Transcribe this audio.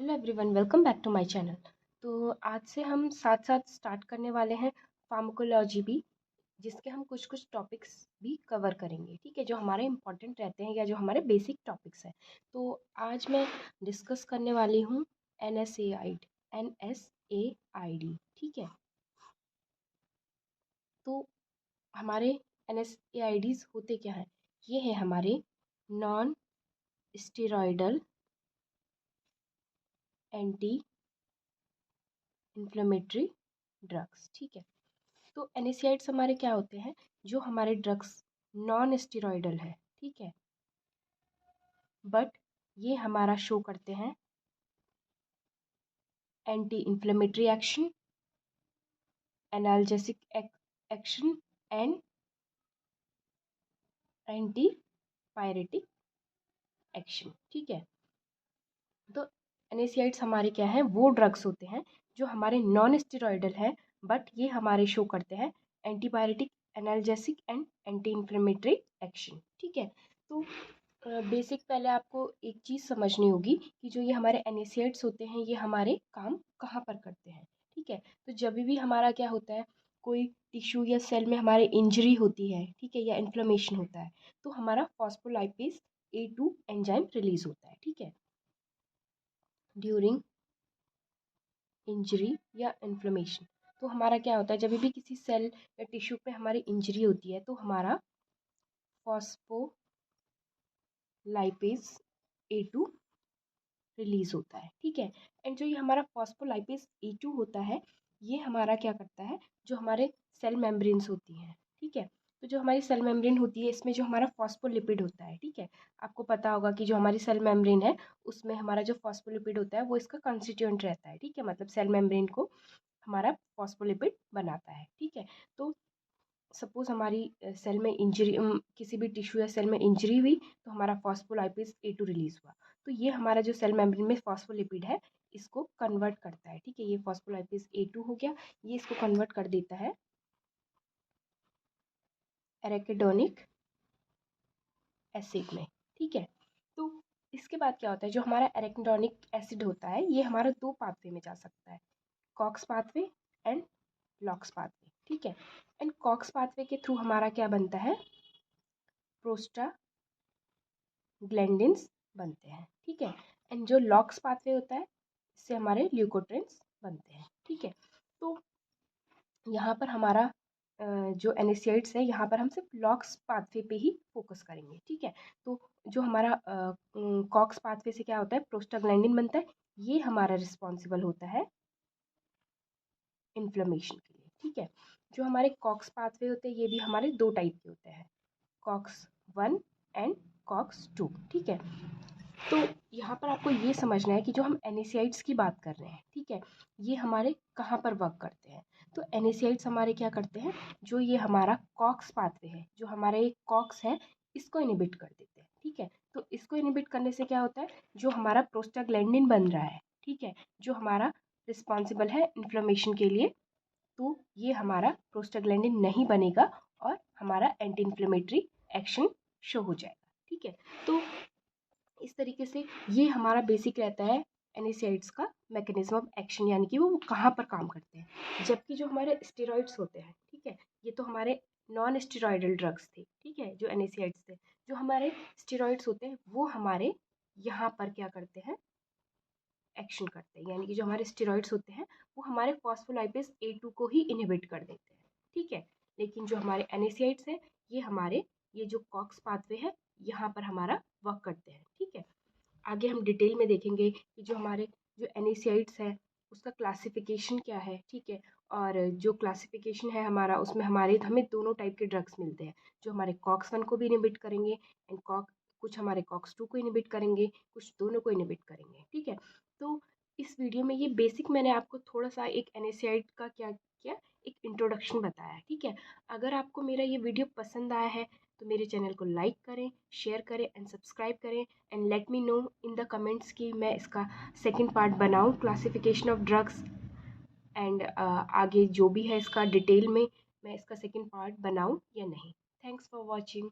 Hello everyone, welcome back to my channel. तो आज से हम साथ साथ स्टार्ट करने वाले हैं फार्माकोलॉजी भी, जिसके हम कुछ कुछ टॉपिक्स भी कवर करेंगे। ठीक है, जो हमारे इम्पोर्टेंट रहते हैं या जो हमारे बेसिक टॉपिक्स हैं। तो आज मैं डिस्कस करने वाली हूँ NSAID। ठीक है, तो हमारे NSAIDs होते क्या हैं? ये है हमारे non steroidal anti inflammatory drugs. ठीक है, तो NSAIDs हमारे क्या होते हैं? जो हमारे ड्रग्स नॉन स्टेरॉयडल है, ठीक है, बट ये हमारा शो करते हैं anti inflammatory action, analgesic action and anti pyretic action. ठीक है, तो NSAIDs हमारे क्या हैं? वो ड्रग्स होते हैं जो हमारे नॉन स्टेरॉयडल है, बट ये हमारे शो करते हैं antipyretic, analgesic and anti inflammatory action. ठीक है, तो बेसिक पहले आपको एक चीज़ समझनी होगी कि जो ये हमारे NSAIDs होते हैं, ये हमारे काम कहाँ पर करते हैं। ठीक है, तो जब भी हमारा क्या होता है, कोई टिश्यू या सेल में हमारे इंजरी होती है, ठीक है, या इन्फ्लेमेशन होता है, तो हमारा फॉस्फोलाइपेज A2 एंजाइम रिलीज होता है। ठीक है, ड्यूरिंग इंजरी या इन्फ्लेमेशन। तो हमारा क्या होता है, जब भी किसी सेल या टिश्यू पे हमारी इंजरी होती है, तो हमारा फॉस्फोलाइपेज A2 रिलीज होता है। ठीक है, एंड जो ये हमारा फॉस्फोलाइपेज A2 होता है, ये हमारा क्या करता है, जो हमारे सेल मेम्ब्रेन्स होती हैं, ठीक है, तो जो हमारी सेल मेम्ब्रेन होती है, इसमें जो हमारा फॉस्फोलिपिड होता है, ठीक है, आपको पता होगा कि जो हमारी सेल मेम्ब्रेन है, उसमें हमारा जो फॉस्फोलिपिड होता है वो इसका कंस्टिट्यूएंट रहता है। ठीक है, मतलब सेल मेम्ब्रेन को हमारा फॉस्फोलिपिड बनाता है। ठीक है, तो सपोज हमारी सेल में इंजरी, किसी भी टिश्यू या सेल में इंजरी हुई, तो हमारा फॉस्फोलाइपेज A2 रिलीज हुआ, तो ये हमारा जो सेल मेम्ब्रेन में फॉस्फोलिपिड है, इसको कन्वर्ट करता है। ठीक है, ये फॉस्फोलाइपेज A2 हो गया, ये इसको कन्वर्ट कर देता है एराकिडोनिक एसिड में। ठीक है, तो इसके बाद क्या होता है, जो हमारा एराकिडोनिक एसिड होता है, ये हमारा दो पाथवे में जा सकता है, COX pathway and LOX pathway. ठीक है, एंड कॉक्स पाथवे के थ्रू हमारा क्या बनता है, प्रोस्टाग्लैंडिन्स बनते हैं। ठीक है, एंड जो लॉक्स पाथवे होता है, इससे हमारे ल्यूकोट्रिन्स बनते हैं। ठीक है, तो यहाँ पर हमारा जो NSAIDs है, यहाँ पर हम सिर्फ लॉक्स पाथवे पे ही फोकस करेंगे। ठीक है, तो जो हमारा कॉक्स पाथवे से क्या होता है, प्रोस्टाग्लैंडिन बनता है, ये हमारा रिस्पॉन्सिबल होता है इन्फ्लेमेशन के लिए। ठीक है, जो हमारे कॉक्स पाथवे होते हैं, ये भी हमारे दो टाइप के होते हैं, कॉक्स 1 एंड कॉक्स 2। ठीक है, तो यहाँ पर आपको ये समझना है कि जो हम NSAIDs की बात कर रहे हैं, ठीक है, ये हमारे कहाँ पर वर्क करते हैं। तो NSAIDs हमारे क्या करते हैं, जो ये हमारा कॉक्स पाथवे है, जो हमारा ये कॉक्स है, इसको इनिबिट कर देते हैं। ठीक है, तो इसको इनिबिट करने से क्या होता है, जो हमारा प्रोस्टाग्लैंडिन बन रहा है, ठीक है, जो हमारा रिस्पॉन्सिबल है इन्फ्लेमेशन के लिए, तो ये हमारा प्रोस्टाग्लैंडिन नहीं बनेगा और हमारा एंटी इन्फ्लेमेटरी एक्शन शो हो जाएगा। ठीक है, तो इस तरीके से ये हमारा बेसिक रहता है NSAIDs का मैकेनिज्म ऑफ एक्शन, यानी कि वो कहाँ पर काम करते हैं। जबकि जो हमारे स्टेरॉइड्स होते हैं, ठीक है, ये तो हमारे नॉन स्टेरॉयडल ड्रग्स थे, ठीक है, जो NSAIDs थे। जो हमारे स्टेरॉइड्स होते हैं, वो हमारे यहाँ पर क्या करते हैं, एक्शन करते हैं, यानी कि जो हमारे स्टेरॉइड्स होते हैं, वो हमारे फॉस्फोलाइपेज A2 को ही इनहिबिट कर देते हैं। ठीक है, लेकिन जो हमारे NSAIDs है, ये हमारे ये जो कॉक्स पाथवे है, यहाँ पर हमारा वर्क करते हैं। ठीक है, आगे हम डिटेल में देखेंगे कि जो हमारे जो NSAIDs है, उसका क्लासिफिकेशन क्या है। ठीक है, और जो क्लासिफिकेशन है हमारा, उसमें हमें दोनों टाइप के ड्रग्स मिलते हैं, जो हमारे कॉक्स 1 को भी इनिबिट करेंगे एंड कुछ हमारे कॉक्स 2 को इनिबिट करेंगे, कुछ दोनों को इनिबिट करेंगे। ठीक है, तो इस वीडियो में ये बेसिक मैंने आपको थोड़ा सा एक NSAID का क्या किया, एक इंट्रोडक्शन बताया। ठीक है, अगर आपको मेरा ये वीडियो पसंद आया है, तो मेरे चैनल को लाइक करें, शेयर करें एंड सब्सक्राइब करें, and let me know in the comments कि मैं इसका सेकंड पार्ट बनाऊं, क्लासिफिकेशन ऑफ ड्रग्स, एंड आगे जो भी है इसका डिटेल में मैं इसका सेकंड पार्ट बनाऊं या नहीं। Thanks for watching.